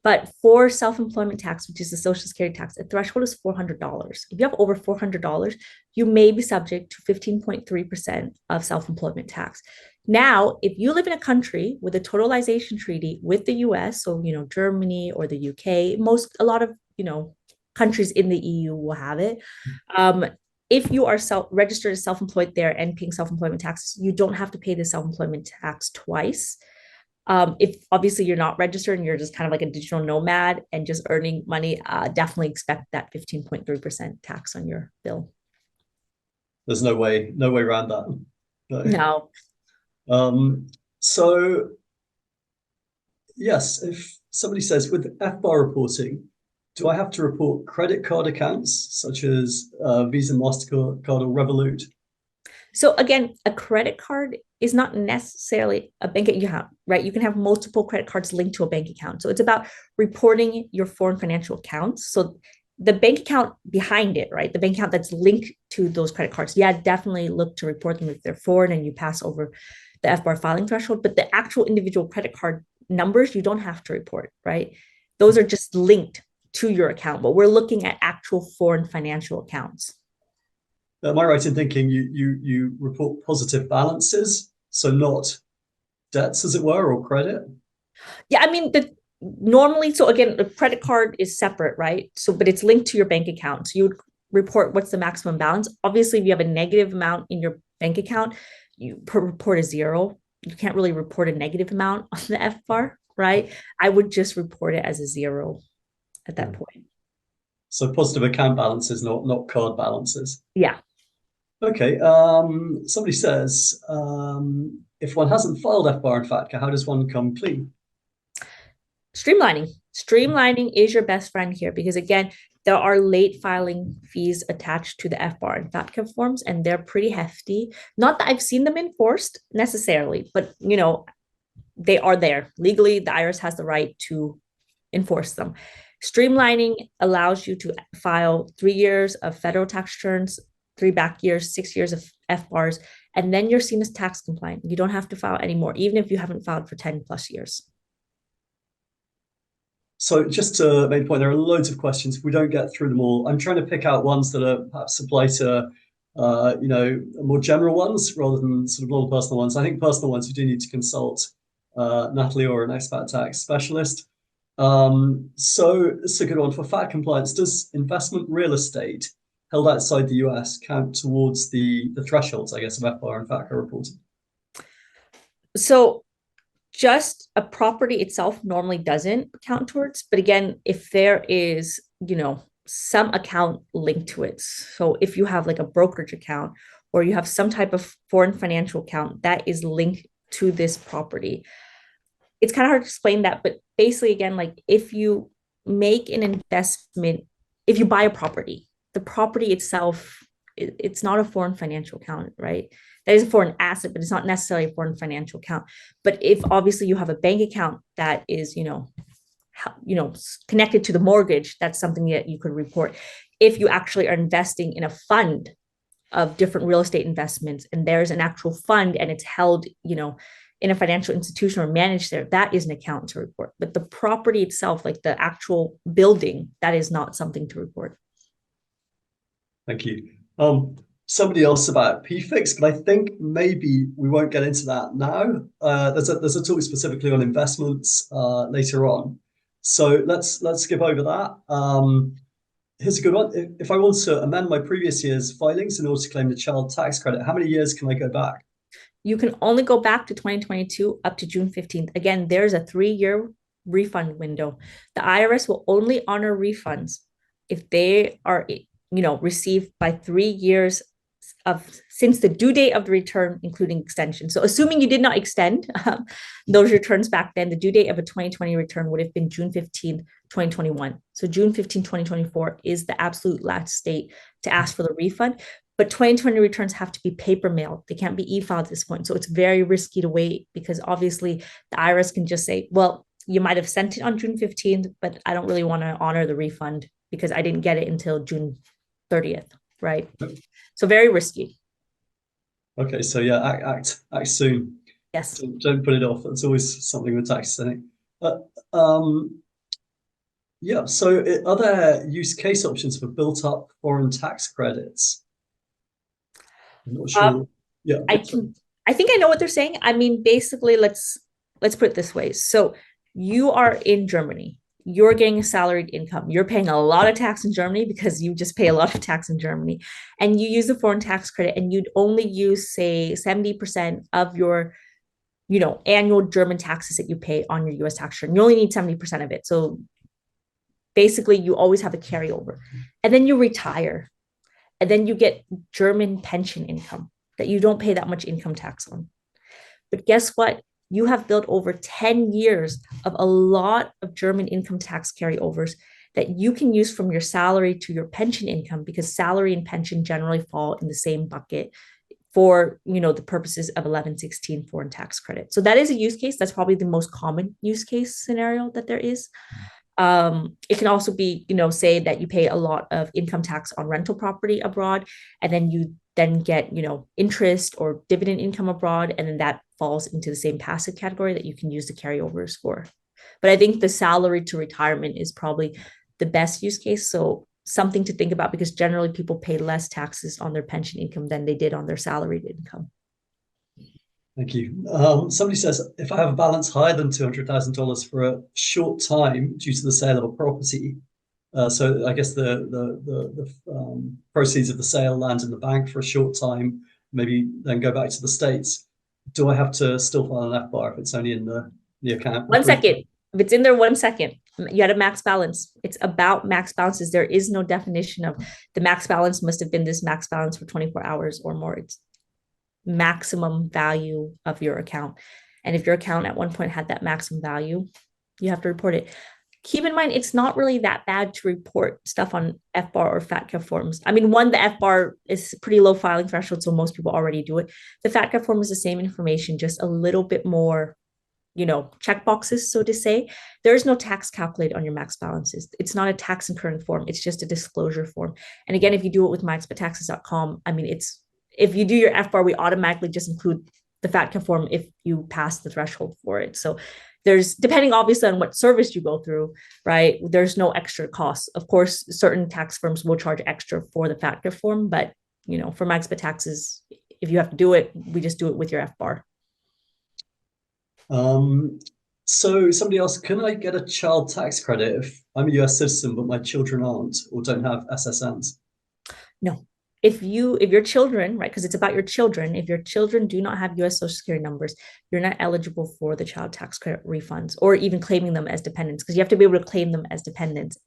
But for self-employment tax, which is the social security tax, the threshold is $400. If you have over $400, you may be subject to 15.3% of self-employment tax. Now, if you live in a country with a totalization treaty with the US, so Germany or the UK, a lot of countries in the EU will have it. If you are registered as self-employed there and paying self-employment taxes, you don't have to pay the self-employment tax twice. If obviously you're not registered and you're just kind of like a digital nomad and just earning money, definitely expect that 15.3% tax on your bill. There's no way around that. No. So yes, if somebody says with FBAR reporting, do I have to report credit card accounts such as Visa, MasterCard, or Revolut? So again, a credit card is not necessarily a bank account, right? You can have multiple credit cards linked to a bank account. So it's about reporting your foreign financial accounts. So the bank account behind it, right? The bank account that's linked to those credit cards. Yeah, definitely look to report them if they're foreign and you pass over the FBAR filing threshold. But the actual individual credit card numbers, you don't have to report, right? Those are just linked to your account, but we're looking at actual foreign financial accounts. Am I right in thinking you report positive balances, so not debts, as it were, or credit? Yeah, I mean, normally, so again, the credit card is separate, right? So, but it's linked to your bank account. So you would report what's the maximum balance. Obviously, if you have a negative amount in your bank account, you report a zero. You can't really report a negative amount on the FBAR, right? I would just report it as a zero at that point. So positive account balances, not card balances. Yeah. Okay. Somebody says, if one hasn't filed FBAR in FATCA, how does one come clean? Streamlining is your best friend here because again, there are late filing fees attached to the FBAR and FATCA forms, and they're pretty hefty. Not that I've seen them enforced necessarily, but they are there. Legally, the IRS has the right to enforce them. Streamlining allows you to file 3 years of federal tax returns, 3 back years, 6 years of FBARs, and then you're seen as tax compliant. You don't have to file anymore, even if you haven't filed for 10 plus years. So just to make a point, there are loads of questions. If we don't get through them all, I'm trying to pick out ones that are perhaps apply to, more general ones rather than sort of more personal ones. I think personal ones you do need to consult Natalie or an expat tax specialist. So it's a good one for FAT compliance. Does investment real estate held outside the US count towards the thresholds, I guess, of FBAR and FATCA reporting? So just a property itself normally doesn't count towards, but again, if there is, some account linked to it. So if you have like a brokerage account or you have some type of foreign financial account that is linked to this property, it's kind of hard to explain that, but basically, again, like if you make an investment, if you buy a property, the property itself, it's not a foreign financial account, right? That is a foreign asset, but it's not necessarily a foreign financial account. But if obviously you have a bank account that is, connected to the mortgage, that's something that you could report. If you actually are investing in a fund of different real estate investments, and there's an actual fund and it's held, in a financial institution or managed there, that is an account to report. But the property itself, like the actual building, that is not something to report. Thank you. Somebody else about PFIX, but I think maybe we won't get into that now. There's a talk specifically on investments later on, so let's skip over that. Here's a good one. If I want to amend my previous year's filings in order to claim the child tax credit, how many years can I go back? You can only go back to 2022 up to June 15th. Again, there's a 3-year refund window. The IRS will only honor refunds if they are, received by 3 years of since the due date of the return, including extension. So assuming you did not extend those returns back then, the due date of a 2020 return would have been June 15th, 2021. So June 15th, 2024 is the absolute last date to ask for the refund. But 2020 returns have to be paper mailed. They can't be e-filed at this point. So it's very risky to wait because obviously the IRS can just say, well, you might have sent it on June 15th, but I don't really want to honor the refund because I didn't get it until June 30th, right? So very risky. Okay, so yeah, act soon. Yes. Don't put it off. It's always something with taxes, I think. Yeah, so are there use case options for built up foreign tax credits? I'm not sure. Yeah. I think I know what they're saying. I mean, basically, let's put it this way. So you are in Germany. You're getting a salaried income. You're paying a lot of tax in Germany because you just pay a lot of tax in Germany. And you use the foreign tax credit and you'd only use, say, 70% of your, annual German taxes that you pay on your US tax return. You only need 70% of it. So basically, you always have a carryover. And then you retire. And then you get German pension income that you don't pay that much income tax on. But guess what? You have built over 10 years of a lot of German income tax carryovers that you can use from your salary to your pension income, because salary and pension generally fall in the same bucket for, the purposes of 1116 foreign tax credit. So that is a use case. That's probably the most common use case scenario that there is. It can also be, say that you pay a lot of income tax on rental property abroad, and then you then get, interest or dividend income abroad, and then that falls into the same passive category that you can use the carryovers for. But I think the salary to retirement is probably the best use case. So something to think about, because generally people pay less taxes on their pension income than they did on their salaried income. Thank you. Somebody says, if I have a balance higher than $200,000 for a short time due to the sale of a property, so I guess the proceeds of the sale land in the bank for a short time, maybe then go back to the States, do I have to still file an FBAR if it's only in the account? 1 second. If it's in there 1 second, you had a max balance. It's about max balances. There is no definition of the max balance must have been this max balance for 24 hours or more. It's maximum value of your account. And if your account at one point had that maximum value, you have to report it. Keep in mind, it's not really that bad to report stuff on FBAR or FATCA forms. I mean, the FBAR is pretty low filing threshold, so most people already do it. The FATCA form is the same information, just a little bit more, check boxes, so to say. There is no tax calculated on your max balances. It's not a tax incurring form. It's just a disclosure form. And again, if you do it with myexpattaxes.com, I mean, if you do your FBAR, we automatically just include the FATCA form if you pass the threshold for it. So there's, depending obviously on what service you go through, right? There's no extra costs. Of course, certain tax firms will charge extra for the factor form, but for my expat taxes, if you have to do it, we just do it with your FBAR. So somebody asked, can I get a child tax credit if I'm a US citizen, but my children aren't or don't have SSNs? No. If your children, right, because it's about your children, if your children do not have US Social Security numbers, you're not eligible for the child tax credit refunds or even claiming them as dependents, because you have to be able to claim them as dependents.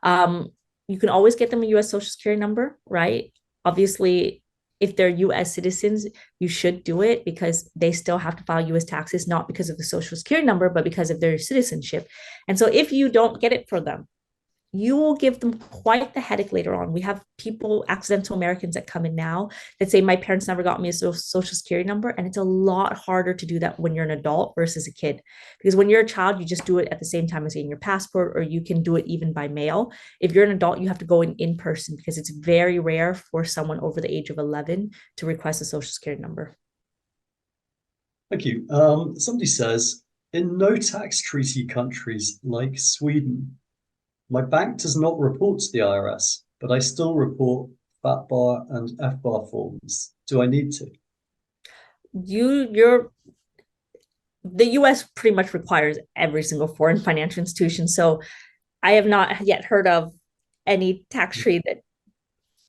You can always get them a US Social Security number, right? Obviously, if they're US citizens, you should do it because they still have to file US taxes, not because of the Social Security number, but because of their citizenship. And so if you don't get it for them, you will give them quite the headache later on. We have people, accidental Americans that come in now that say, my parents never got me a social security number. And it's a lot harder to do that when you're an adult versus a kid. Because when you're a child, you just do it at the same time as getting your passport, or you can do it even by mail. If you're an adult, you have to go in person because it's very rare for someone over the age of 11 to request a social security number. Thank you. Somebody says, in no tax treaty countries like Sweden, my bank does not report to the IRS, but I still report FATBAR and FBAR forms. Do I need to? The US pretty much requires every single foreign financial institution. So I have not yet heard of any tax treaty that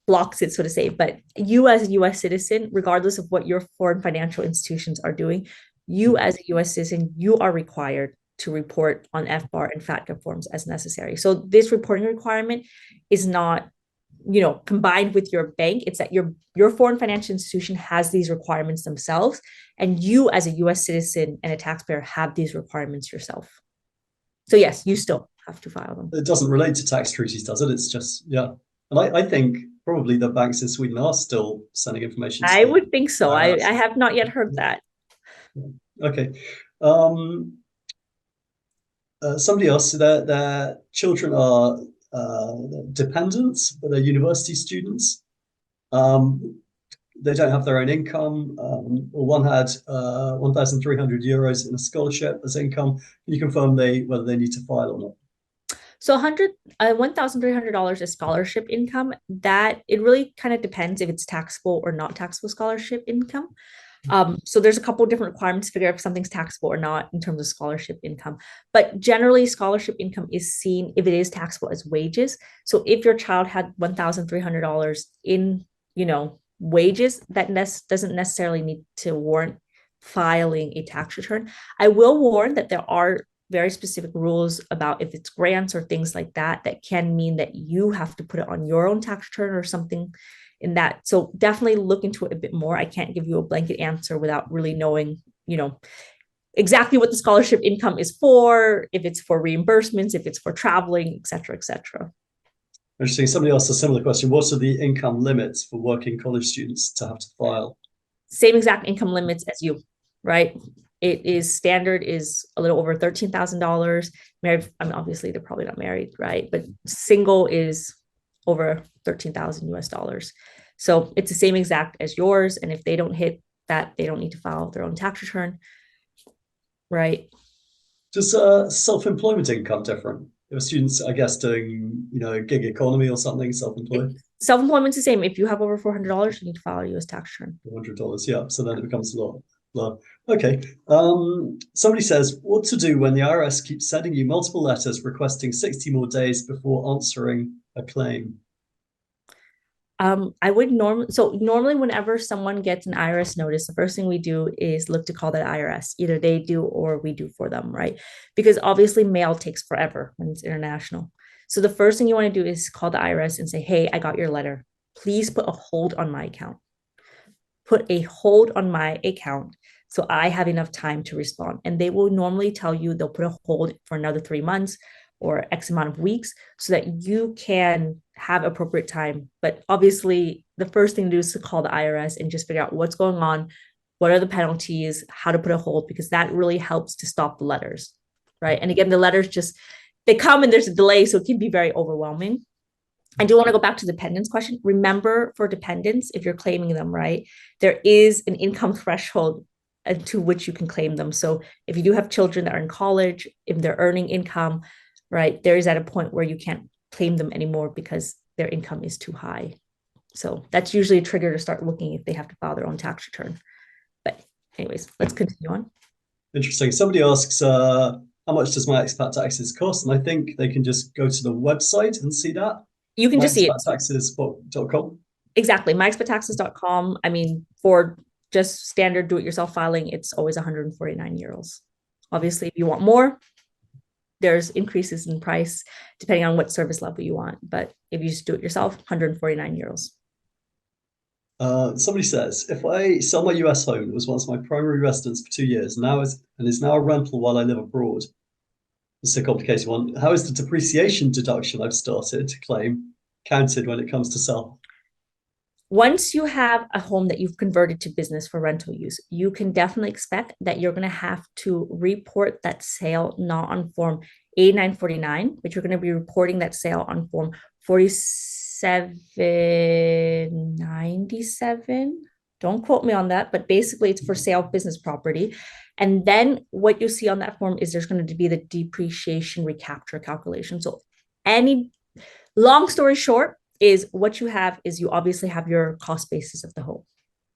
blocks it, so to say. But you as a US citizen, regardless of what your foreign financial institutions are doing, you as a US citizen, you are required to report on FBAR and FATCA forms as necessary. So this reporting requirement is not, combined with your bank. It's that your foreign financial institution has these requirements themselves, and you as a US citizen and a taxpayer have these requirements yourself. So yes, you still have to file them. It doesn't relate to tax treaties, does it? It's just, yeah. And I think probably the banks in Sweden are still sending information. I would think so. I have not yet heard that. Okay. Somebody else, their children are dependents, but they're university students. They don't have their own income. One had 1,300 euros in a scholarship as income. Can you confirm whether they need to file or not? So $1,300 is scholarship income. That it really kind of depends if it's taxable or not taxable scholarship income. So there's a couple of different requirements to figure out if something's taxable or not in terms of scholarship income. But generally, scholarship income is seen, if it is taxable, as wages. So if your child had $1,300 in, wages, that doesn't necessarily need to warrant filing a tax return. I will warn that there are very specific rules about if it's grants or things like that can mean that you have to put it on your own tax return or something in that. So definitely look into it a bit more. I can't give you a blanket answer without really knowing, exactly what the scholarship income is for, if it's for reimbursements, if it's for traveling, et cetera, et cetera. Interesting. Somebody asked a similar question. What are the income limits for working college students to have to file? Same exact income limits as you, right? It is standard is a little over $13,000. Married, I mean, obviously they're probably not married, right? But single is over 13,000 US dollars. So it's the same exact as yours. And if they don't hit that, they don't need to file their own tax return, right? Does self-employment income different? If a student's, I guess, doing, gig economy or something, self-employed? Self-employment's the same. If you have over $400, you need to file a US tax return. $400, yeah. So then it becomes a lot lower. Okay. Somebody says, what to do when the IRS keeps sending you multiple letters requesting 60 more days before answering a claim? I would normally whenever someone gets an IRS notice, the first thing we do is look to call that IRS. Either they do or we do for them, right? Because obviously mail takes forever when it's international. So the first thing you want to do is call the IRS and say, hey, I got your letter. Please put a hold on my account. Put a hold on my account so I have enough time to respond. And they will normally tell you they'll put a hold for another 3 months or X amount of weeks so that you can have appropriate time. But obviously, the first thing to do is to call the IRS and just figure out what's going on, what are the penalties, how to put a hold, because that really helps to stop the letters, right? And again, the letters they come and there's a delay, so it can be very overwhelming. I do want to go back to the dependents question. Remember, for dependents, if you're claiming them, right, there is an income threshold to which you can claim them. So if you do have children that are in college, if they're earning income, right, there is at a point where you can't claim them anymore because their income is too high. So that's usually a trigger to start looking if they have to file their own tax return. But anyways, let's continue on. Interesting. Somebody asks, how much does my expat taxes cost? And I think they can just go to the website and see that. You can just see it. myexpattaxes.com. Exactly. myexpattaxes.com. I mean, for just standard do-it-yourself filing, it's always 149 euros. Obviously, if you want more, there's increases in price depending on what service level you want. But if you just do it yourself, 149 euros. Somebody says, if I sell my US home, it was once my primary residence for 2 years, and is now a rental while I live abroad. It's a complicated one. How is the depreciation deduction I've started to claim counted when it comes to sell? Once you have a home that you've converted to business for rental use, you can definitely expect that you're going to have to report that sale not on form A949, but you're going to be reporting that sale on form 4797. Don't quote me on that, but basically it's for sale of business property. And then what you see on that form is there's going to be the depreciation recapture calculation. So any long story short, is what you have is you obviously have your cost basis of the home,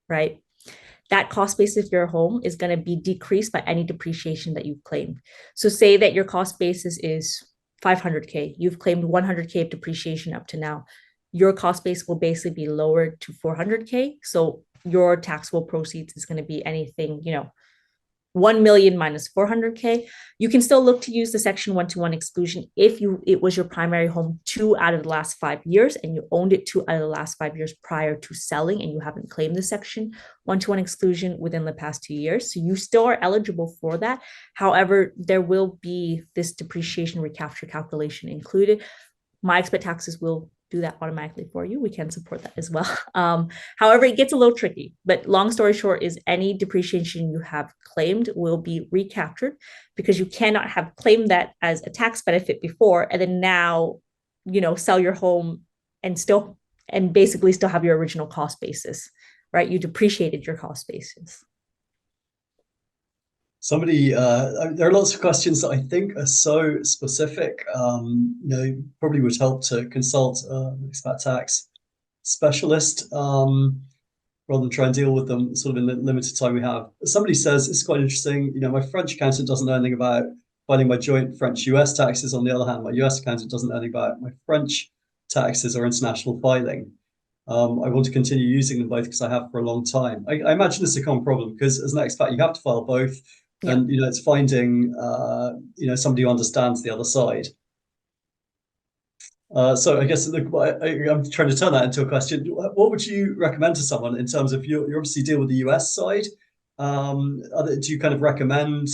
right? That cost basis of your home is going to be decreased by any depreciation that you've claimed. So say that your cost basis is 500K, you've claimed 100K of depreciation up to now. Your cost base will basically be lowered to 400K. So your taxable proceeds is going to be anything, 1 million minus 400K. You can still look to use the section 121 exclusion if it was your primary home 2 out of the last 5 years and you owned it 2 out of the last 5 years prior to selling and you haven't claimed the section 121 exclusion within the past 2 years. So you still are eligible for that. However, there will be this depreciation recapture calculation included. My Expat taxes will do that automatically for you. We can support that as well. However, it gets a little tricky, but long story short is any depreciation you have claimed will be recaptured because you cannot have claimed that as a tax benefit before and then now, sell your home and basically still have your original cost basis, right? You depreciated your cost basis. There are lots of questions that I think are so specific. Probably would help to consult an expat tax specialist rather than try and deal with them sort of in the limited time we have. Somebody says it's quite interesting. My French accountant doesn't know anything about filing my joint French-US taxes. On the other hand, my US accountant doesn't know anything about my French taxes or international filing. I want to continue using them both because I have for a long time. I imagine this is a common problem because as an expat, you have to file both. Yeah. And it's finding somebody who understands the other side. So I guess I'm trying to turn that into a question. What would you recommend to someone in terms of you obviously deal with the US side? Do you kind of recommend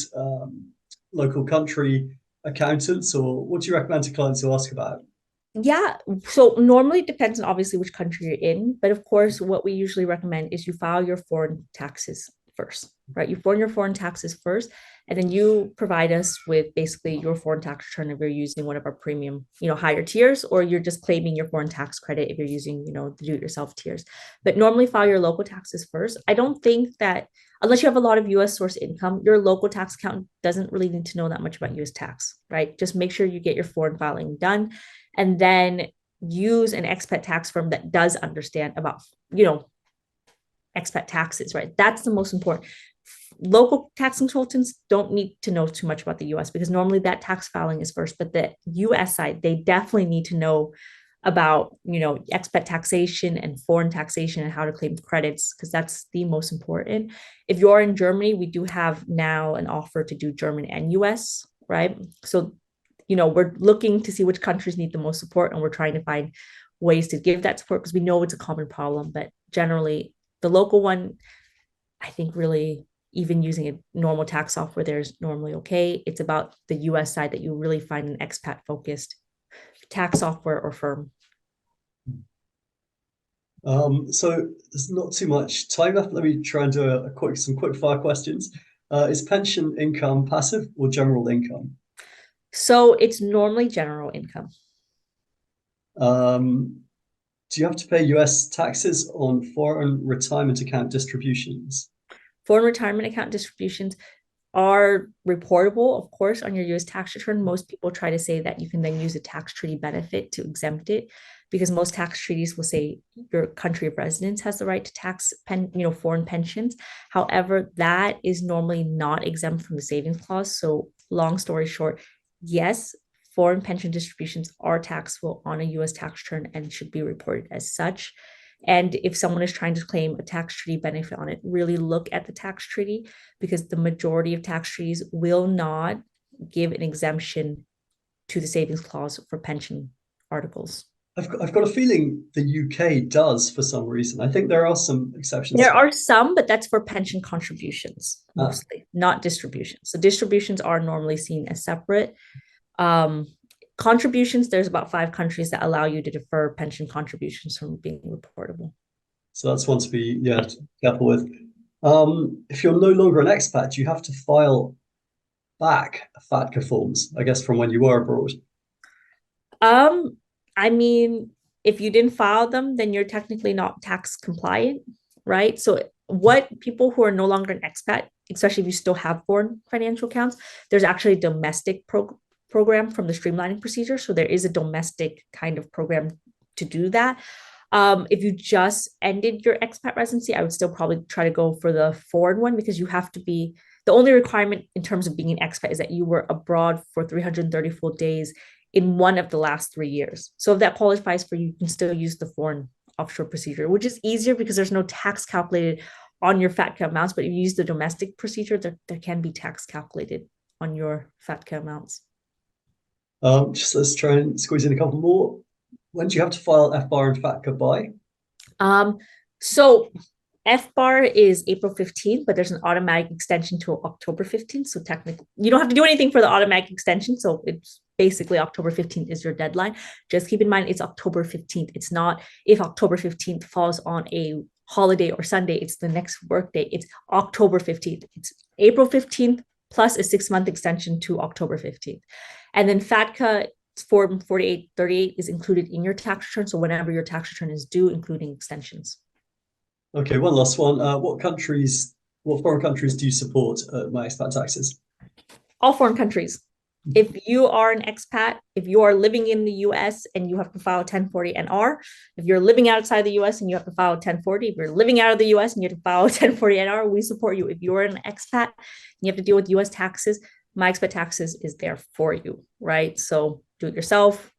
local country accountants, or what do you recommend to clients who ask about? Yeah, so normally it depends on obviously which country you're in, but of course, what we usually recommend is you file your foreign taxes first, right? You form your foreign taxes first, and then you provide us with basically your foreign tax return if you're using one of our premium, higher tiers, or you're just claiming your foreign tax credit if you're using, the do-it-yourself tiers. But normally file your local taxes first. I don't think that unless you have a lot of US source income, your local tax accountant doesn't really need to know that much about US tax, right? Just make sure you get your foreign filing done and then use an expat tax firm that does understand about, expat taxes, right? That's the most important. Local tax consultants don't need to know too much about the US because normally that tax filing is first, but the US side, they definitely need to know about, expat taxation and foreign taxation and how to claim credits because that's the most important. If you're in Germany, we do have now an offer to do German and US, right? So, we're looking to see which countries need the most support and we're trying to find ways to give that support because we know it's a common problem, but generally the local one, I think really even using a normal tax software there's normally okay. It's about the US side that you really find an expat focused tax software or firm. So there's not too much time left. Let me try and do some quick fire questions. Is pension income passive or general income? So it's normally general income. Do you have to pay US taxes on foreign retirement account distributions? Foreign retirement account distributions are reportable, of course, on your US tax return. Most people try to say that you can then use a tax treaty benefit to exempt it, because most tax treaties will say your country of residence has the right to tax foreign pensions. However, that is normally not exempt from the savings clause. So long story short, yes, foreign pension distributions are taxable on a US tax return and should be reported as such. And if someone is trying to claim a tax treaty benefit on it, really look at the tax treaty, because the majority of tax treaties will not give an exemption to the savings clause for pension articles. I've got a feeling the UK does for some reason. I think there are some exceptions. There are some, but that's for pension contributions mostly, not distributions. So distributions are normally seen as separate. Contributions, there's about 5 countries that allow you to defer pension contributions from being reportable. So that's one to be careful with. If you're no longer an expat, you have to file back FATCA forms, I guess, from when you were abroad. I mean, if you didn't file them, then you're technically not tax compliant, right? So what people who are no longer an expat, especially if you still have foreign financial accounts, there's actually a domestic program from the streamlining procedure. So there is a domestic kind of program to do that. If you just ended your expat residency, I would still probably try to go for the foreign one, because you have to be, the only requirement in terms of being an expat is that you were abroad for 334 days in one of the last 3 years. So if that qualifies for you, you can still use the foreign offshore procedure, which is easier because there's no tax calculated on your FATCA amounts. But if you use the domestic procedure, there can be tax calculated on your FATCA amounts. Just let's try and squeeze in a couple more. When do you have to file FBAR and FATCA by? So FBAR is April 15th, but there's an automatic extension to October 15th. So technically, you don't have to do anything for the automatic extension. So it's basically October 15th is your deadline. Just keep in mind, it's October 15th. It's not if October 15th falls on a holiday or Sunday, it's the next work day. It's October 15th. It's April 15th plus a 6-month extension to October 15th. And then FATCA Form 4838 is included in your tax return. So whenever your tax return is due, including extensions. Okay, one last one. What foreign countries do you support at My Expat Taxes? All foreign countries. If you are an expat, if you are living in the US and you have to file 1040 NR, if you're living outside the US and you have to file 1040, if you're living out of the US and you have to file 1040 NR, we support you. If you're an expat and you have to deal with US taxes, My Expat Taxes is there for you, right? So do it yourself,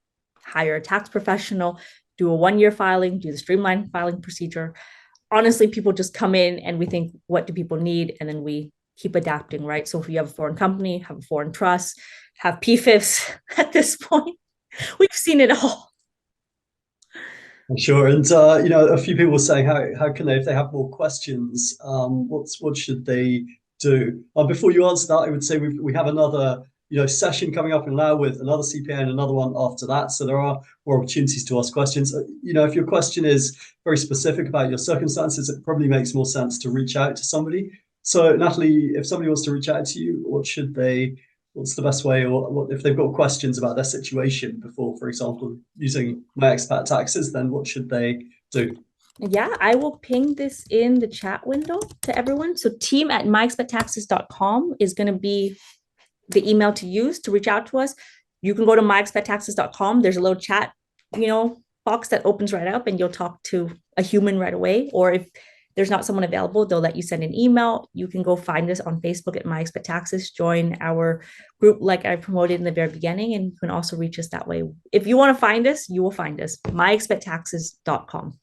hire a tax professional, do a 1-year filing, do the streamlined filing procedure. Honestly, people just come in and we think, what do people need? And then we keep adapting, right? So if you have a foreign company, have a foreign trust, have PFIFs at this point, we've seen it all. I'm sure. And a few people were saying how can they, if they have more questions, what should they do? If you answer that, I would say we have another session coming up in Lao with another CPA and another one after that. So there are more opportunities to ask questions. If your question is very specific about your circumstances, it probably makes more sense to reach out to somebody. So Natalie, if somebody wants to reach out to you, what's the best way, or if they've got questions about their situation before, for example, using My Expat Taxes, then what should they do? Yeah, I will ping this in the chat window to everyone. So team@myexpattaxes.com is going to be the email to use to reach out to us. You can go to myexpattaxes.com. There's a little chat, box that opens right up and you'll talk to a human right away. Or if there's not someone available, they'll let you send an email. You can go find us on Facebook at My Expat Taxes, join our group like I promoted in the very beginning, and you can also reach us that way. If you want to find us, you will find us, myexpattaxes.com.